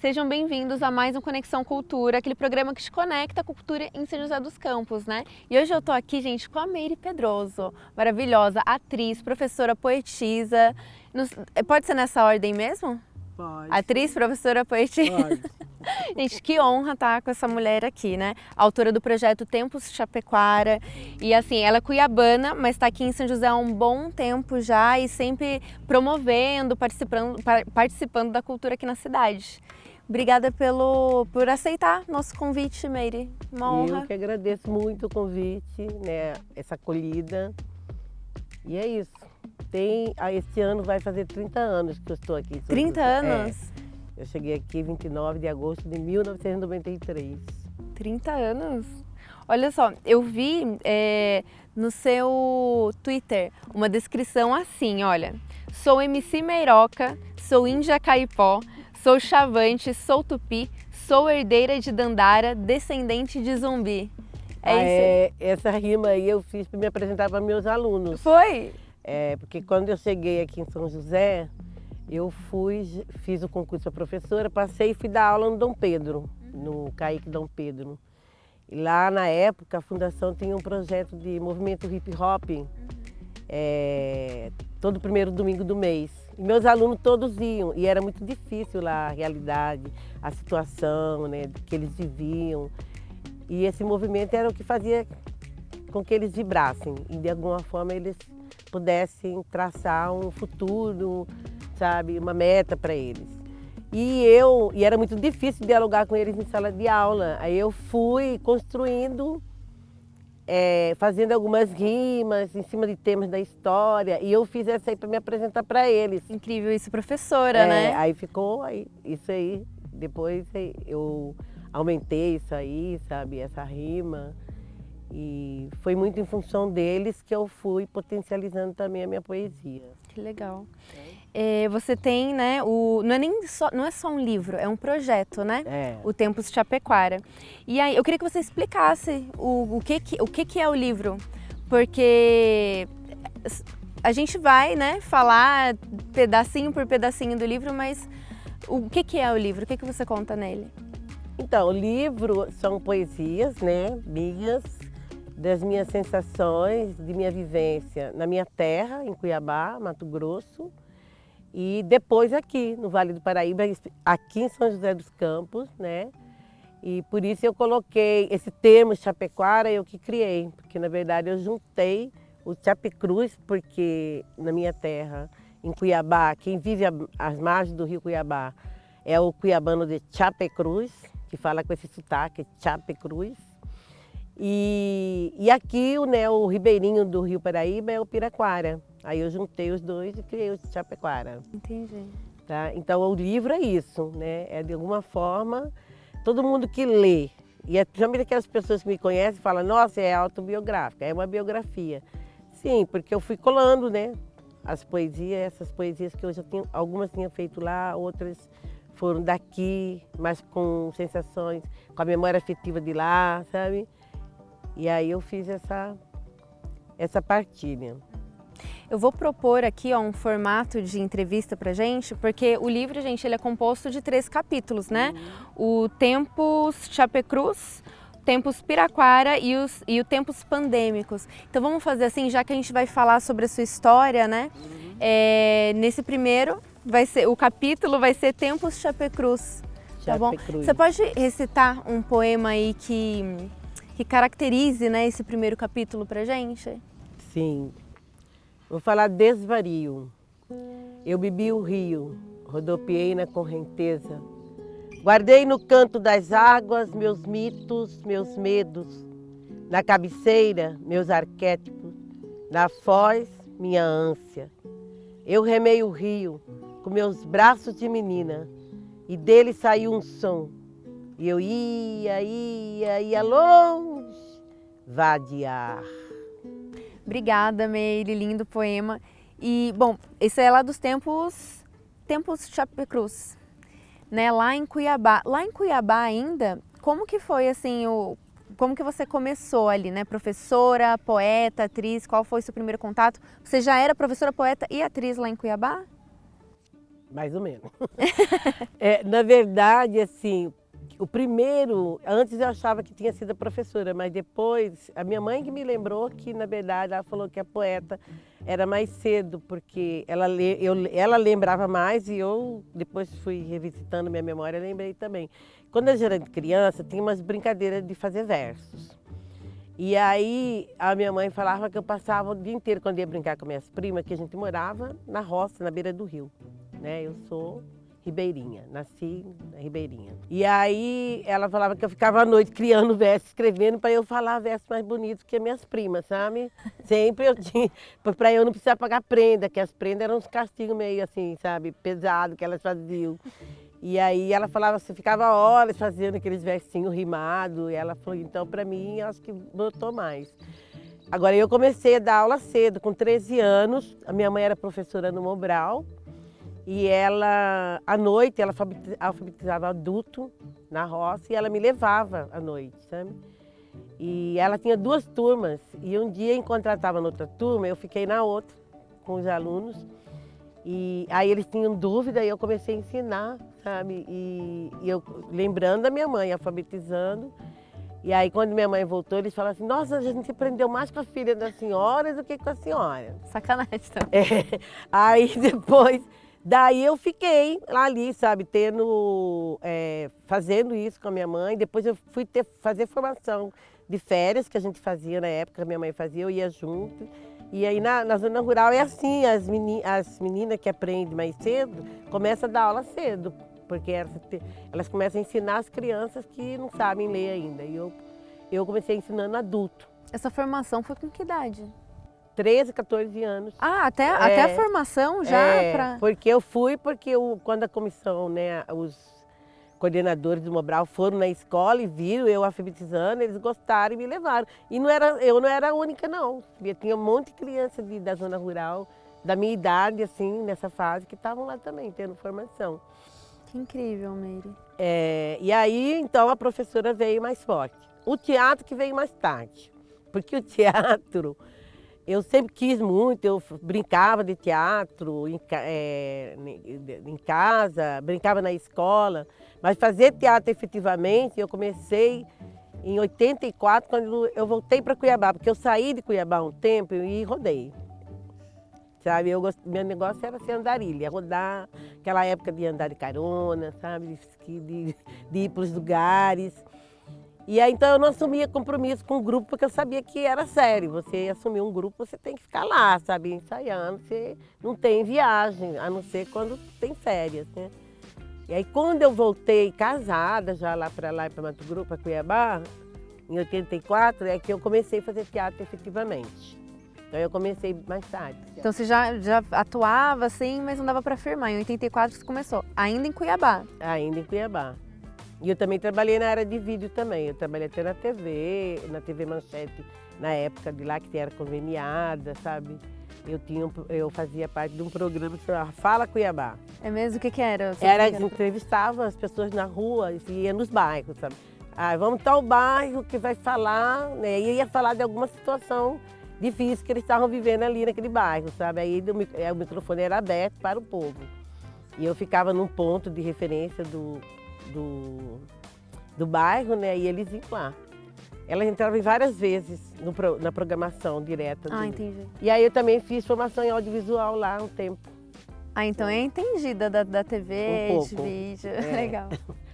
Sejam bem-vindos a mais um Conexão Cultura, aquele programa que te conecta a cultura em São José dos Campos, né? E hoje eu tô aqui, gente, com a Meire Pedroso, maravilhosa, atriz, professora, poetisa. Pode ser nessa ordem mesmo? Pode. Atriz, professora, poetisa. Pode. Gente, que honra estar com essa mulher aqui, né? Autora do projeto Tempos Chapequara. E assim, ela é cuiabana, mas está aqui em São José há um bom tempo já e sempre promovendo, participando da cultura aqui na cidade. Obrigada por aceitar nosso convite, Meire. Uma honra. Eu que agradeço muito o convite, né? Essa acolhida. E é isso. Este ano vai fazer 30 anos que eu estou aqui. 30 anos? Eu cheguei aqui 29 de agosto de 1993. 30 anos? Olha só, eu vi no seu Twitter uma descrição assim, olha. Sou MC Meiroca, sou índia caipó, sou chavante, sou tupi, sou herdeira de Dandara, descendente de zumbi. Isso? Essa rima aí eu fiz para me apresentar para meus alunos. Foi? Porque quando eu cheguei aqui em São José, eu fiz o concurso para professora, passei e fui dar aula no Dom Pedro, no CAIC Dom Pedro. E lá na época a fundação tinha um projeto de movimento hip hop, todo primeiro domingo do mês. E meus alunos todos iam, e era muito difícil lá a realidade, a situação, né, que eles viviam. E esse movimento era o que fazia com que eles vibrassem e de alguma forma eles pudessem traçar um futuro, sabe, uma meta para eles. E era muito difícil dialogar com eles em sala de aula. Aí eu fui construindo, fazendo algumas rimas em cima de temas da história. E eu fiz essa aí para me apresentar para eles. Incrível isso, professora, né? Aí ficou isso aí. Depois eu aumentei isso aí, sabe, essa rima. E foi muito em função deles que eu fui potencializando também a minha poesia. Que legal. Você tem, né, não é só um livro, é um projeto, né? O Tempos Chapequara. E aí, eu queria que você explicasse o que é o livro, porque a gente vai, né, falar pedacinho por pedacinho do livro, mas o que é o livro? O que você conta nele? Então, o livro são poesias, né, minhas, das minhas sensações, de minha vivência na minha terra, em Cuiabá, Mato Grosso, e depois aqui no Vale do Paraíba, aqui em São José dos Campos, né? E por isso eu coloquei esse termo Chapequara, eu que criei, porque na verdade eu juntei o Chapecruz, porque na minha terra, em Cuiabá, quem vive às margens do rio Cuiabá é o cuiabano de Chapecruz, que fala com esse sotaque, Chapecruz. E aqui o ribeirinho do Rio Paraíba é o Piraquara. Aí eu juntei os dois e criei o Chapequara. Entendi. Tá? Então o livro é isso, né? É de alguma forma, todo mundo que lê, e principalmente aquelas pessoas que me conhecem falam, nossa, é autobiográfica, é uma biografia. Sim, porque eu fui colando, né? As poesias, essas poesias que eu já tinha, algumas tinha feito lá, outras foram daqui, mas com sensações, com a memória afetiva de lá, sabe? E aí eu fiz essa partilha. Eu vou propor aqui um formato de entrevista pra gente, porque o livro, gente, ele é composto de 3 capítulos, né? O Tempos Chapecruz, Tempos Piraquara e o Tempos Pandêmicos. Então vamos fazer assim, já que a gente vai falar sobre a sua história, né? Nesse primeiro, o capítulo vai ser Tempos Chapecruz, tá bom? Você pode recitar um poema aí que caracterize, né, esse primeiro capítulo pra gente? Sim. Vou falar desvario. Eu bebi o rio, rodopiei na correnteza. Guardei no canto das águas meus mitos, meus medos. Na cabeceira, meus arquétipos. Na foz, minha ânsia. Eu remei o rio com meus braços de menina e dele saiu um som. E eu ia longe, vadiar. Obrigada, Meire, lindo poema. E, bom, esse é lá dos Tempos Chapecruz, né, lá em Cuiabá. Lá em Cuiabá ainda, como que foi, assim, como que você começou ali, né? Professora, poeta, atriz, qual foi o seu primeiro contato? Você já era professora, poeta e atriz lá em Cuiabá? Mais ou menos. Na verdade, assim, o primeiro, antes eu achava que tinha sido a professora, mas depois, a minha mãe que me lembrou que, na verdade, ela falou que a poeta era mais cedo, porque ela lembrava mais e eu, depois fui revisitando minha memória, lembrei também. Quando eu era criança, tinha umas brincadeiras de fazer versos. E aí a minha mãe falava que eu passava o dia inteiro quando ia brincar com minhas primas, que a gente morava na roça, na beira do rio, né? Eu sou ribeirinha, nasci na Ribeirinha. E aí ela falava que eu ficava à noite criando versos, escrevendo para eu falar versos mais bonitos que as minhas primas, sabe? Sempre eu tinha, para eu não precisar pagar prenda, que as prendas eram uns castigos meio assim, sabe? Pesado que elas faziam. E aí ela falava, você ficava horas fazendo aqueles versinhos rimados, e ela falou, então para mim, eu acho que botou mais. Agora eu comecei a dar aula cedo, com 13 anos, a minha mãe era professora no Mobral, e ela, à noite, ela alfabetizava adulto na roça, e ela me levava à noite, sabe? E ela tinha 2 turmas, e um dia, enquanto ela estava noutra turma, eu fiquei na outra, com os alunos, e aí eles tinham dúvida e eu comecei a ensinar, sabe? E eu lembrando da minha mãe, alfabetizando. E aí quando minha mãe voltou, eles falaram assim, nossa, a gente aprendeu mais com a filha da senhora do que com a senhora. Sacanagem também. Aí depois, daí eu fiquei ali, sabe, fazendo isso com a minha mãe. Depois eu fui fazer formação de férias que a gente fazia na época, a minha mãe fazia, eu ia junto. E aí na zona rural é assim, as meninas que aprendem mais cedo começam a dar aula cedo, porque elas começam a ensinar as crianças que não sabem ler ainda. E eu comecei ensinando adulto. Essa formação foi com que idade? 13, 14 anos. Ah, até a formação já? Porque quando a comissão, né, os coordenadores do Mobral foram na escola e viram eu alfabetizando, eles gostaram e me levaram. E eu não era a única, não. Eu tinha um monte de crianças da zona rural, da minha idade, assim, nessa fase, que estavam lá também, tendo formação. Que incrível, Meire. E aí, então, a professora veio mais forte. O teatro que veio mais tarde, porque o teatro, eu sempre quis muito, eu brincava de teatro em casa, brincava na escola, mas fazer teatro efetivamente, eu comecei em 84, quando eu voltei para Cuiabá, porque eu saí de Cuiabá um tempo e rodei. Sabe, meu negócio era ser andarilha, rodar, aquela época de andar de carona, sabe, de ir para os lugares. E aí, então, eu não assumia compromisso com o grupo, porque eu sabia que era sério. Você assumir um grupo, você tem que ficar lá, sabe, ensaiando. Você não tem viagem, a não ser quando tem férias, né? E aí, quando eu voltei casada, já lá para Mato Grosso, para Cuiabá, em 84, é que eu comecei a fazer teatro efetivamente. Então, eu comecei mais tarde. Então, você já atuava assim, mas não dava para firmar. Em 84 você começou, ainda em Cuiabá? Ainda em Cuiabá. E eu também trabalhei na área de vídeo também. Eu trabalhei até na TV Manchete, na época de lá, que era conveniada, sabe? Eu fazia parte de um programa que se chamava Fala Cuiabá. É mesmo? O que era? Entrevistava as pessoas na rua e ia nos bairros, sabe? Ah, vamos tal bairro que vai falar, né? E ia falar de alguma situação difícil que eles estavam vivendo ali naquele bairro, sabe? Aí o microfone era aberto para o povo. E eu ficava num ponto de referência do bairro, né? E eles iam lá. Ela entrava várias vezes na programação direta. Entendi. E aí eu também fiz formação em audiovisual lá um tempo. Ah, então é entendida da TV, um pouco. de vídeo. Legal.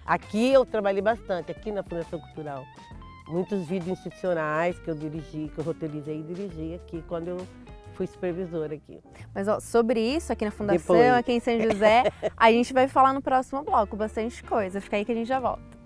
Aqui eu trabalhei bastante, aqui na Fundação Cultural. Muitos vídeos institucionais que eu dirigi, que eu roteirizei e dirigi aqui quando eu fui supervisora aqui. Mas ó, sobre isso aqui na Fundação, aqui em São José, a gente vai falar no próximo bloco, bastante coisa. Fica aí que a gente já volta.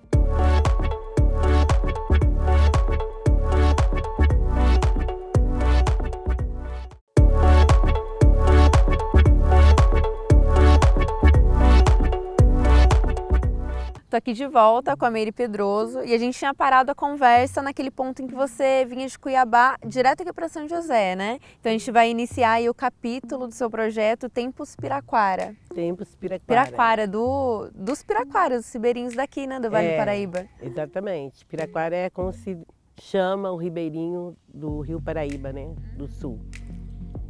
Estou aqui de volta com a Meire Pedroso e a gente tinha parado a conversa naquele ponto em que você vinha de Cuiabá direto aqui para São José, né? Então a gente vai iniciar aí o capítulo do seu projeto Tempos Piraquara. Tempos Piraquara. Piraquara, dos piraquaras, dos ribeirinhos daqui, né, do Vale do Paraíba. Exatamente. Piraquara é como se chama o ribeirinho do Rio Paraíba, né, do sul.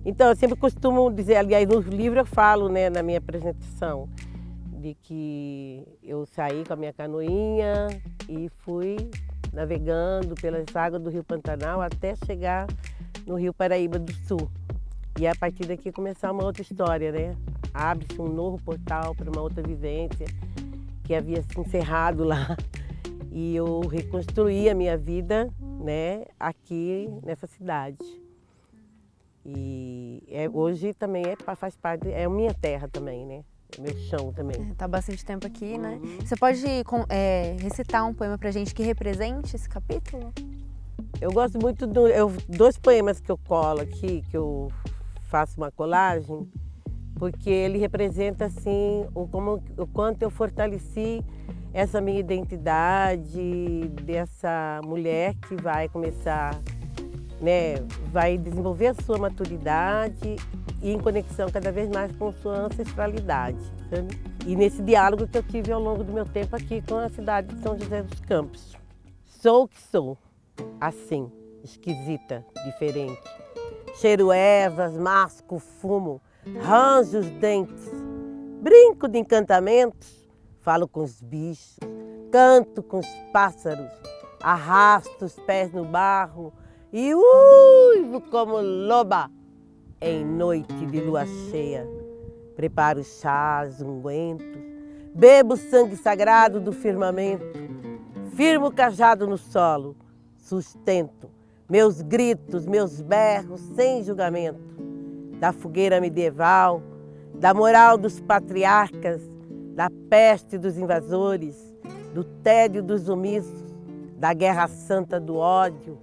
Então, eu sempre costumo dizer, aliás, no livro eu falo, né, na minha apresentação, de que eu saí com a minha canoinha e fui navegando pelas águas do Rio Pantanal até chegar no Rio Paraíba do Sul. E a partir daqui começar uma outra história, né? Abre-se um novo portal para uma outra vivência que havia se encerrado lá. E eu reconstruí a minha vida, né, aqui nessa cidade. E hoje também faz parte, é a minha terra também, né? É meu chão também. Tá bastante tempo aqui, né? Você pode recitar um poema pra gente que represente esse capítulo? Eu gosto muito dois poemas que eu colo aqui, que eu faço uma colagem, porque ele representa assim o quanto eu fortaleci essa minha identidade dessa mulher que vai começar, né, vai desenvolver a sua maturidade e em conexão cada vez mais com sua ancestralidade, sabe? E nesse diálogo que eu tive ao longo do meu tempo aqui com a cidade de São José dos Campos. Sou o que sou, assim, esquisita, diferente. Cheiro ervas, masco fumo, ranjo os dentes, brinco de encantamentos, falo com os bichos, canto com os pássaros, arrasto os pés no barro e uivo como loba em noite de lua cheia. Preparo chás, ungüentos, bebo sangue sagrado do firmamento, firmo o cajado no solo, sustento meus gritos, meus berros sem julgamento, da fogueira medieval, da moral dos patriarcas, da peste dos invasores, do tédio dos omissos, da guerra santa do ódio,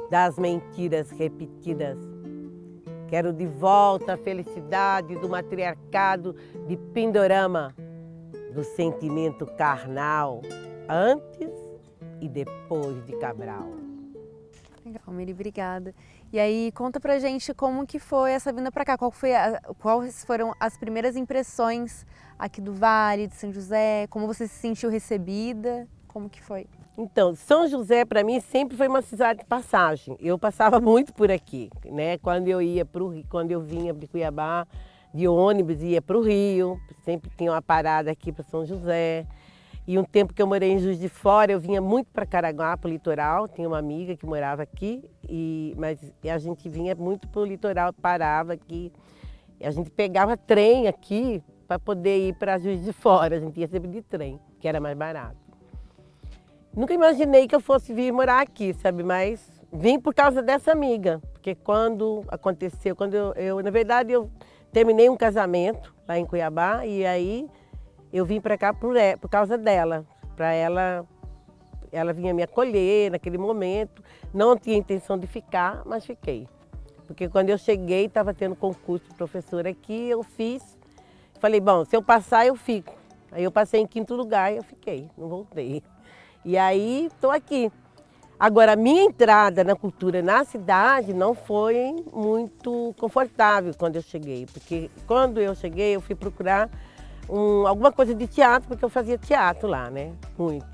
das mentiras repetidas. Quero de volta a felicidade do matriarcado de Pindorama, do sentimento carnal, antes e depois de Cabral. Legal, Miri, obrigada. E aí, conta pra gente como que foi essa vinda pra cá, quais foram as primeiras impressões aqui do Vale, de São José, como você se sentiu recebida, como que foi? Então, São José para mim sempre foi uma cidade de passagem. Eu passava muito por aqui, né? Quando eu vinha de Cuiabá, de ônibus ia para o Rio, sempre tinha uma parada aqui para São José. E um tempo que eu morei em Juiz de Fora, eu vinha muito para Caraguá, para o litoral. Tinha uma amiga que morava aqui, mas a gente vinha muito para o litoral, parava aqui. E a gente pegava trem aqui para poder ir para Juiz de Fora. A gente ia sempre de trem, que era mais barato. Nunca imaginei que eu fosse vir morar aqui, sabe? Mas vim por causa dessa amiga. Porque quando aconteceu, na verdade, eu terminei um casamento lá em Cuiabá e aí eu vim para cá por causa dela. Para ela vinha me acolher naquele momento. Não tinha intenção de ficar, mas fiquei. Porque quando eu cheguei, estava tendo concurso de professor aqui, eu fiz. Falei, bom, se eu passar, eu fico. Aí eu passei em 5º lugar e eu fiquei, não voltei. E aí estou aqui. Agora, a minha entrada na cultura na cidade não foi muito confortável quando eu cheguei. Porque quando eu cheguei, eu fui procurar alguma coisa de teatro, porque eu fazia teatro lá, né? Muito.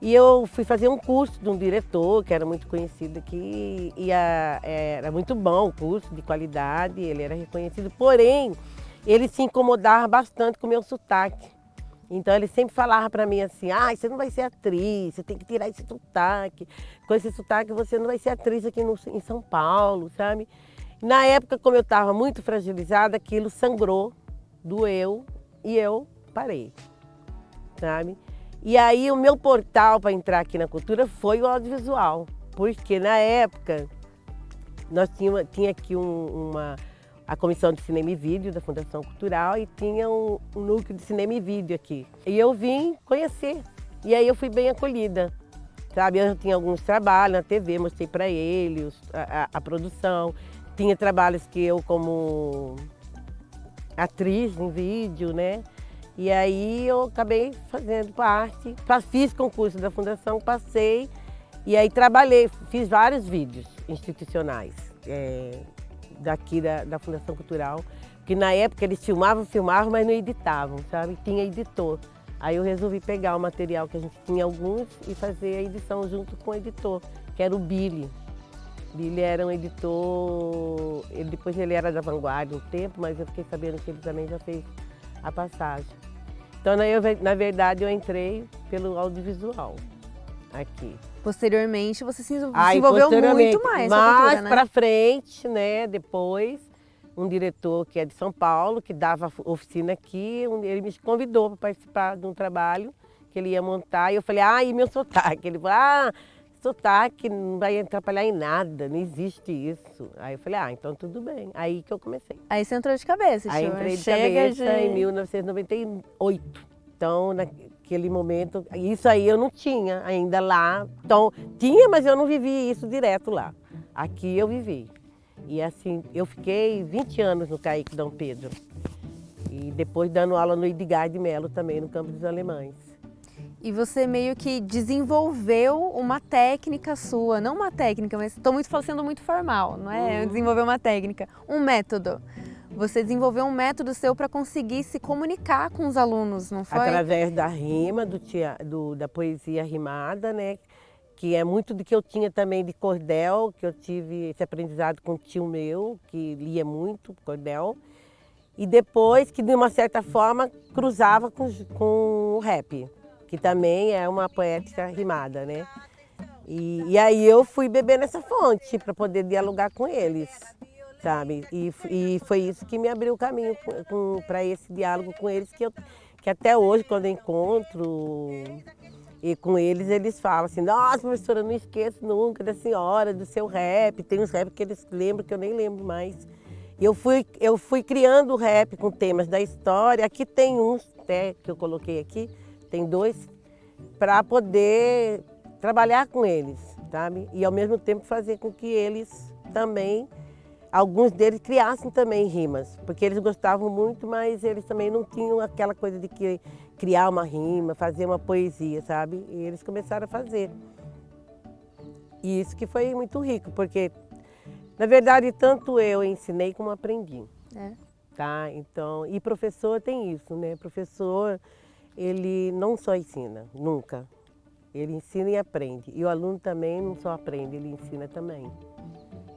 E eu fui fazer um curso de um diretor, que era muito conhecido aqui, e era muito bom o curso, de qualidade, ele era reconhecido, porém, ele se incomodava bastante com o meu sotaque. Então ele sempre falava para mim assim, você não vai ser atriz, você tem que tirar esse sotaque. Com esse sotaque você não vai ser atriz aqui em São Paulo, sabe? Na época, como eu estava muito fragilizada, aquilo sangrou, doeu e eu parei, sabe? E aí o meu portal para entrar aqui na cultura foi o audiovisual, porque na época nós tinha aqui a Comissão de Cinema e Vídeo da Fundação Cultural e tinha um núcleo de cinema e vídeo aqui. E eu vim conhecer, e aí eu fui bem acolhida, sabe? Eu tinha alguns trabalhos na TV, mostrei para eles a produção. Tinha trabalhos que eu como atriz em vídeo, né? E aí eu acabei fazendo parte, fiz concurso da Fundação, passei, e aí trabalhei, fiz vários vídeos institucionais. Daqui da Fundação Cultural, que na época eles filmavam, mas não editavam, sabe? Tinha editor. Aí eu resolvi pegar o material que a gente tinha alguns e fazer a edição junto com o editor, que era o Billy. Ele era um editor, depois ele era da Vanguarda um tempo, mas eu fiquei sabendo que ele também já fez a passagem. Então, na verdade, eu entrei pelo audiovisual aqui. Posteriormente, você se envolveu muito mais com a cultura, né? Para frente, né, depois, um diretor que é de São Paulo, que dava oficina aqui, ele me convidou para participar de um trabalho que ele ia montar, e eu falei, e meu sotaque? Ele falou, sotaque não vai atrapalhar em nada, não existe isso. Aí eu falei, então tudo bem. Aí que eu comecei. Aí você entrou de cabeça, Aí entrei de cabeça em 1998. Então, naquele momento, isso aí eu não tinha ainda lá. Então, tinha, mas eu não vivi isso direto lá. Aqui eu vivi. E assim, eu fiquei 20 anos no CAIC Dom Pedro. E depois dando aula no Edgar de Melo também, no Campo dos Alemães. E você meio que desenvolveu uma técnica sua, não uma técnica, mas estou sendo muito formal, não é? Desenvolveu uma técnica, um método. Você desenvolveu um método seu para conseguir se comunicar com os alunos, não foi? Através da rima, da poesia rimada, né? Que é muito do que eu tinha também de cordel, que eu tive esse aprendizado com um tio meu, que lia muito cordel. E depois que, de uma certa forma, cruzava com o rap, que também é uma poética rimada, né? E aí eu fui beber nessa fonte para poder dialogar com eles, sabe? E foi isso que me abriu o caminho para esse diálogo com eles, que até hoje, quando eu encontro e com eles, eles falam assim, nossa, professora, eu não esqueço nunca da senhora, do seu rap. Tem uns rap que eles lembram que eu nem lembro mais. E eu fui criando o rap com temas da história. Aqui tem uns até que eu coloquei aqui, tem 2, para poder trabalhar com eles, sabe? E ao mesmo tempo fazer com que eles também, alguns deles criassem também rimas, porque eles gostavam muito, mas eles também não tinham aquela coisa de criar uma rima, fazer uma poesia, sabe? E eles começaram a fazer. E isso que foi muito rico, porque, na verdade, tanto eu ensinei como aprendi. Tá? Então, e professor tem isso, né? Professor, ele não só ensina, nunca. Ele ensina e aprende. E o aluno também não só aprende, ele ensina também.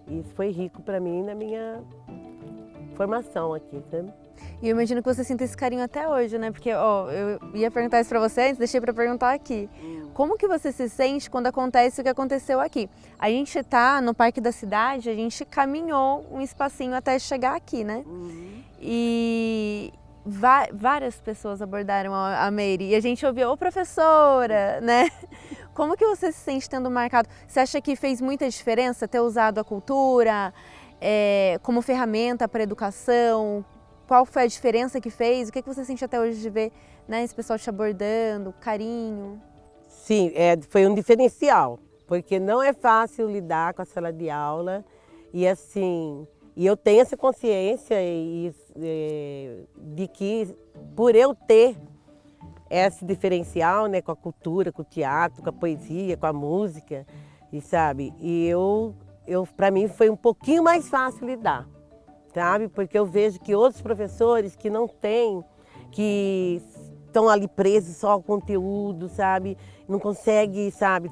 E isso foi rico para mim na minha formação aqui, sabe? E eu imagino que você sinta esse carinho até hoje, né? Porque, eu ia perguntar isso para você antes, deixei para perguntar aqui. Como que você se sente quando acontece o que aconteceu aqui? A gente tá no Parque da Cidade, a gente caminhou um espacinho até chegar aqui, né? E várias pessoas abordaram a Meire e a gente ouviu, professora, né? Como que você se sente tendo marcado? Você acha que fez muita diferença ter usado a cultura como ferramenta para a educação? Qual foi a diferença que fez? O que você sente até hoje de ver, né, esse pessoal te abordando, carinho? Sim, foi um diferencial, porque não é fácil lidar com a sala de aula e assim, eu tenho essa consciência de que por eu ter esse diferencial, né, com a cultura, com o teatro, com a poesia, com a música, e sabe, para mim foi um pouquinho mais fácil lidar, sabe, porque eu vejo que outros professores que não têm, que estão ali presos só ao conteúdo, sabe, não conseguem, sabe,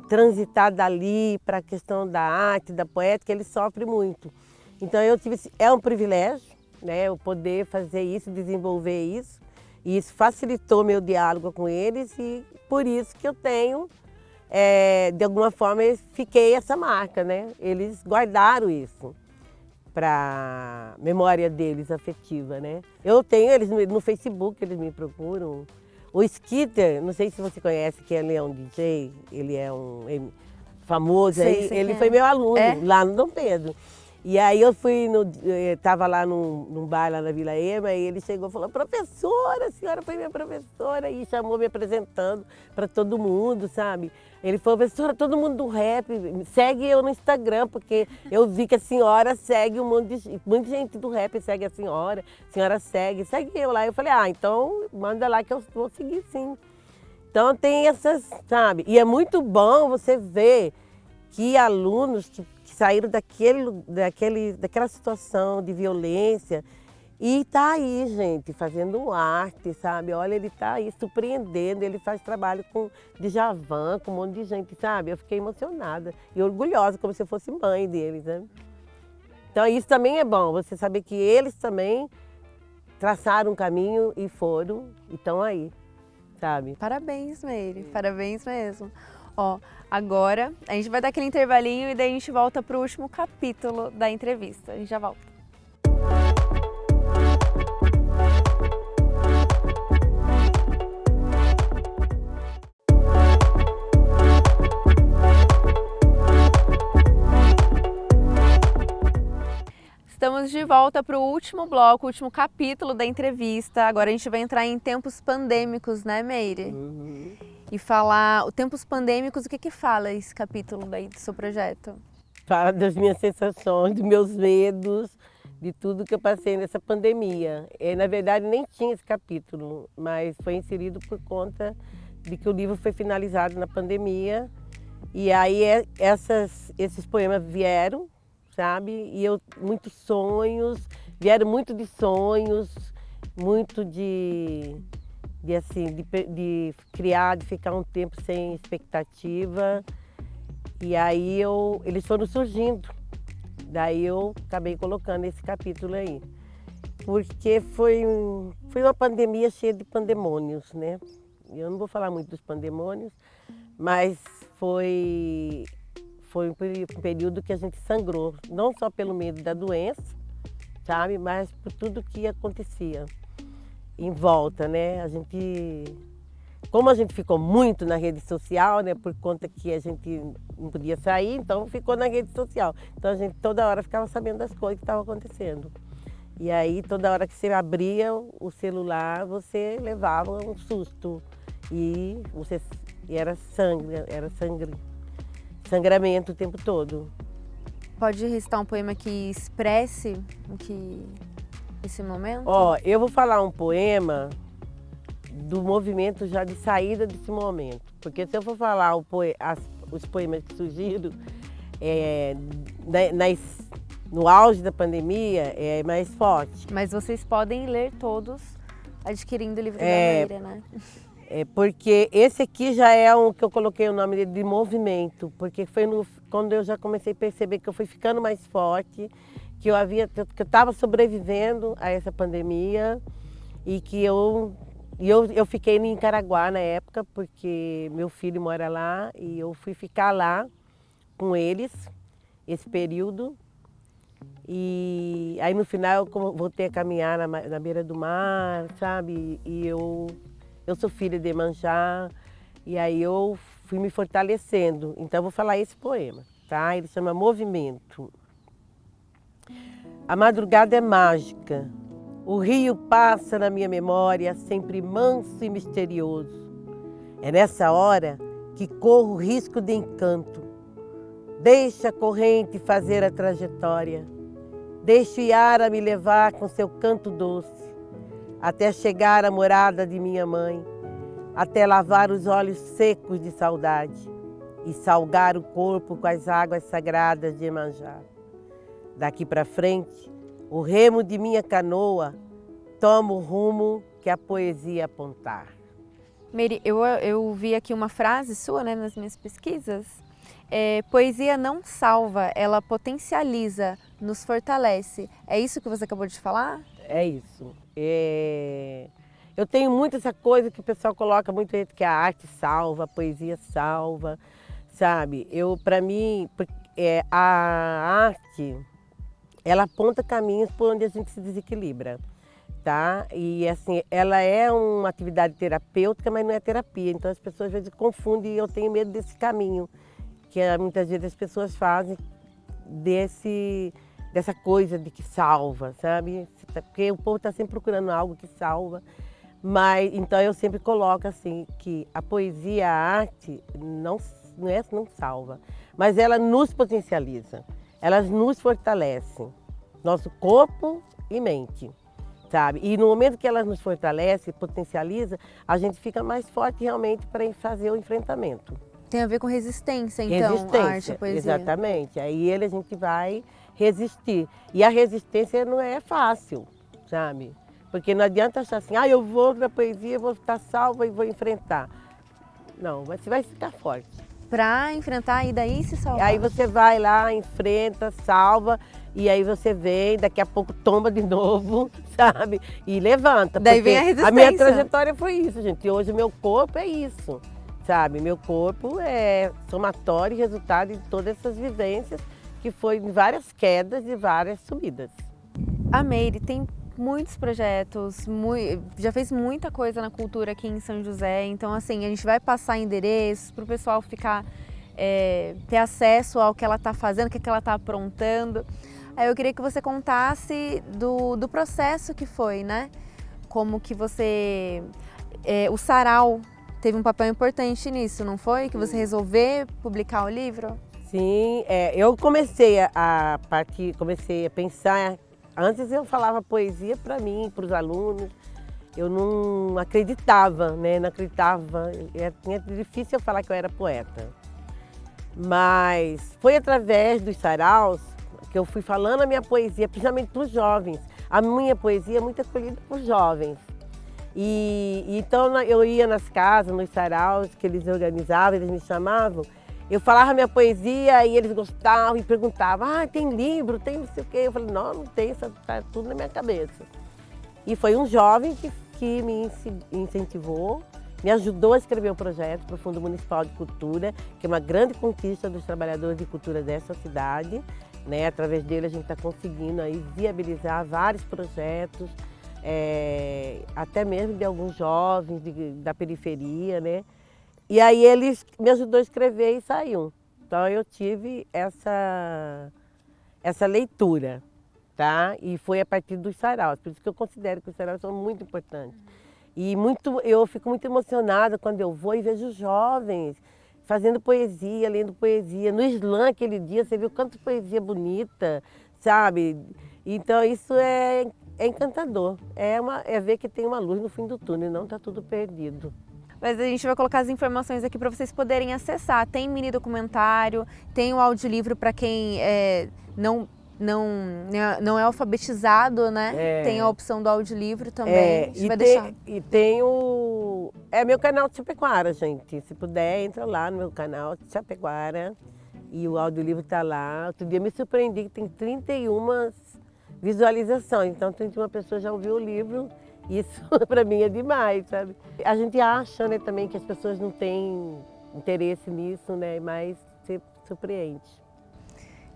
transitar dali para a questão da arte, da poética, eles sofrem muito. Então é um privilégio, né, eu poder fazer isso, desenvolver isso, e isso facilitou meu diálogo com eles e por isso que eu tenho, de alguma forma, fiquei essa marca, né? Eles guardaram isso para memória deles afetiva, né? Eu tenho eles no Facebook, eles me procuram. O Skitter, não sei se você conhece, que ele é um DJ, ele é um famoso, ele foi meu aluno lá no Dom Pedro. E aí eu estava lá num bar lá na Vila Ema e ele chegou e falou, professora, a senhora foi minha professora, e chamou me apresentando para todo mundo, sabe? Ele falou, professora, todo mundo do rap, segue eu no Instagram, porque eu vi que a senhora segue muita gente do rap segue a senhora segue eu lá. Eu falei, então manda lá que eu vou seguir sim. Então tem essas, sabe? E é muito bom você ver que alunos que saíram daquela situação de violência E tá aí, gente, fazendo arte, sabe? Olha, ele tá aí surpreendendo, ele faz trabalho com Djavan, com um monte de gente, sabe? Eu fiquei emocionada e orgulhosa, como se eu fosse mãe deles, né? Então isso também é bom, você saber que eles também traçaram um caminho e foram, e estão aí, sabe? Parabéns, Meire, parabéns mesmo. Ó, agora a gente vai dar aquele intervalinho e daí a gente volta para o último capítulo da entrevista. A gente já volta. Estamos de volta para o último bloco, o último capítulo da entrevista. Agora a gente vai entrar em tempos pandêmicos, né, Meire? Uhum. E falar, os tempos pandêmicos, o que fala esse capítulo daí do seu projeto? Fala das minhas sensações, dos meus medos, de tudo que eu passei nessa pandemia. Na verdade, nem tinha esse capítulo, mas foi inserido por conta de que o livro foi finalizado na pandemia. E aí esses poemas vieram, sabe? E muitos sonhos, vieram muito de sonhos, muito de criar, de ficar um tempo sem expectativa. E aí eles foram surgindo. Daí eu acabei colocando esse capítulo aí. Porque foi uma pandemia cheia de pandemônios, né? Eu não vou falar muito dos pandemônios, mas foi um período que a gente sangrou, não só pelo medo da doença, sabe? Mas por tudo que acontecia em volta, né? Como a gente ficou muito na rede social, né? Por conta que a gente não podia sair, então ficou na rede social. Então a gente toda hora ficava sabendo das coisas que estavam acontecendo. E aí toda hora que você abria o celular, você levava um susto. E era sangramento o tempo todo. Pode recitar um poema que expresse esse momento? Ó, eu vou falar um poema do movimento já de saída desse momento. Porque se eu for falar os poemas que surgiram no auge da pandemia, é mais forte. Mas vocês podem ler todos adquirindo o livro da Meire, né? Porque esse aqui já é um que eu coloquei o nome dele de movimento, porque foi quando eu já comecei a perceber que eu fui ficando mais forte, que eu estava sobrevivendo a essa pandemia e que eu fiquei em Caraguá na época, porque meu filho mora lá e eu fui ficar lá com eles esse período. E aí no final eu voltei a caminhar na beira do mar, sabe? E eu sou filha de Iemanjá, e aí eu fui me fortalecendo. Então eu vou falar esse poema, tá? Ele chama Movimento. A madrugada é mágica. O rio passa na minha memória, sempre manso e misterioso. É nessa hora que corro risco de encanto. Deixa a corrente fazer a trajetória. Deixa o Iara me levar com seu canto doce, até chegar à morada de minha mãe, até lavar os olhos secos de saudade e salgar o corpo com as águas sagradas de Iemanjá. Daqui para frente, o remo de minha canoa toma o rumo que a poesia apontar. Meire, eu vi aqui uma frase sua, né, nas minhas pesquisas. Poesia não salva, ela potencializa, nos fortalece. É isso que você acabou de falar? É isso. Eu tenho muito essa coisa que o pessoal coloca muito que a arte salva, a poesia salva, sabe? Para mim, a arte, ela aponta caminhos por onde a gente se desequilibra, tá? E assim, ela é uma atividade terapêutica, mas não é terapia. Então as pessoas às vezes confundem e eu tenho medo desse caminho que muitas vezes as pessoas fazem dessa coisa de que salva, sabe? Porque o povo está sempre procurando algo que salva. Mas então eu sempre coloco assim que a poesia, a arte não salva, mas ela nos potencializa, elas nos fortalecem, nosso corpo e mente, sabe? E no momento que elas nos fortalecem, potencializa, a gente fica mais forte realmente para fazer o enfrentamento. Tem a ver com resistência, então, a arte, a poesia. Exatamente. Aí a gente vai resistir. E a resistência não é fácil, sabe? Porque não adianta achar assim, eu vou na poesia, vou estar salva e vou enfrentar. Não, mas você vai ficar forte. Para enfrentar e daí se salvar. Aí você vai lá, enfrenta, salva, e aí você vem, daqui a pouco tomba de novo, sabe? E levanta. Daí vem a resistência. A minha trajetória foi isso, gente. E hoje o meu corpo é isso, sabe? Meu corpo é somatório e resultado de todas essas vivências, que foi em várias quedas e várias subidas. A Meire tem muitos projetos, já fez muita coisa na cultura aqui em São José, então assim, a gente vai passar endereços para o pessoal ficar, ter acesso ao que ela está fazendo, o que ela está aprontando. Aí eu queria que você contasse do processo que foi, né? Como que você, o Sarau teve um papel importante nisso, não foi? Que você resolveu publicar o livro? Sim, eu comecei a pensar. Antes eu falava poesia para mim, para os alunos, eu não acreditava, né? Não acreditava, era difícil eu falar que eu era poeta. Mas foi através dos saraus que eu fui falando a minha poesia, principalmente para os jovens. A minha poesia é muito acolhida por jovens. E então eu ia nas casas, nos saraus que eles organizavam, eles me chamavam, eu falava minha poesia e eles gostavam e perguntavam, tem livro, tem não sei o quê. Eu falei, não tem, está tudo na minha cabeça. E foi um jovem que me incentivou, me ajudou a escrever o projeto para o Fundo Municipal de Cultura, que é uma grande conquista dos trabalhadores de cultura dessa cidade, né? Através dele a gente está conseguindo aí viabilizar vários projetos, até mesmo de alguns jovens da periferia, né? E aí eles me ajudou a escrever e saiu. Então eu tive essa leitura, tá? E foi a partir dos saraus, por isso que eu considero que os saraus são muito importantes. E eu fico muito emocionada quando eu vou e vejo jovens fazendo poesia, lendo poesia. No slam aquele dia, você viu quanta poesia bonita, sabe? Então isso é encantador, é ver que tem uma luz no fim do túnel, não está tudo perdido. Mas a gente vai colocar as informações aqui para vocês poderem acessar. Tem mini documentário, tem o audiolivro para quem não é alfabetizado, né? Tem a opção do audiolivro também. A gente vai deixar. E tem o... meu canal de Chapecó, gente. Se puder, entra lá no meu canal de Chapecó e o audiolivro está lá. Outro dia me surpreendi que tem 31 visualizações. Então 31 pessoas já ouviu o livro. Isso para mim é demais, sabe? A gente acha, né, também que as pessoas não têm interesse nisso, né? Mas se surpreende.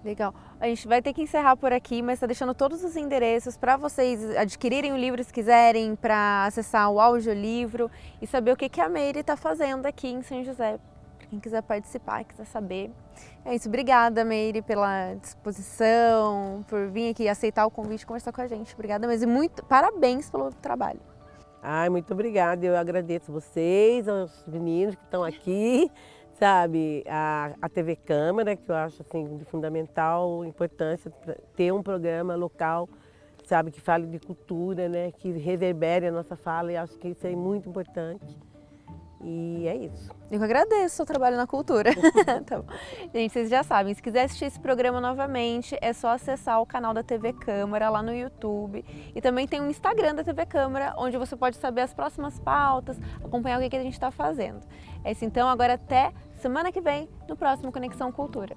Legal. A gente vai ter que encerrar por aqui, mas está deixando todos os endereços para vocês adquirirem o livro se quiserem, para acessar o audiolivro e saber o que a Meire está fazendo aqui em São José. Para quem quiser participar, quiser saber. É isso. Obrigada, Meire, pela disposição, por vir aqui aceitar o convite e conversar com a gente. Obrigada mesmo. E muito parabéns pelo trabalho. Muito obrigada. Eu agradeço vocês, aos meninos que estão aqui, sabe? A TV Câmara, que eu acho assim, de fundamental importância ter um programa local, sabe, que fale de cultura, né? Que reverbere a nossa fala, e acho que isso é muito importante. E é isso. Eu que agradeço o seu trabalho na cultura. Tá bom. Gente, vocês já sabem, se quiser assistir esse programa novamente, é só acessar o canal da TV Câmara lá no YouTube. E também tem um Instagram da TV Câmara, onde você pode saber as próximas pautas, acompanhar o que a gente está fazendo. É isso então, agora até semana que vem, no próximo Conexão Cultura.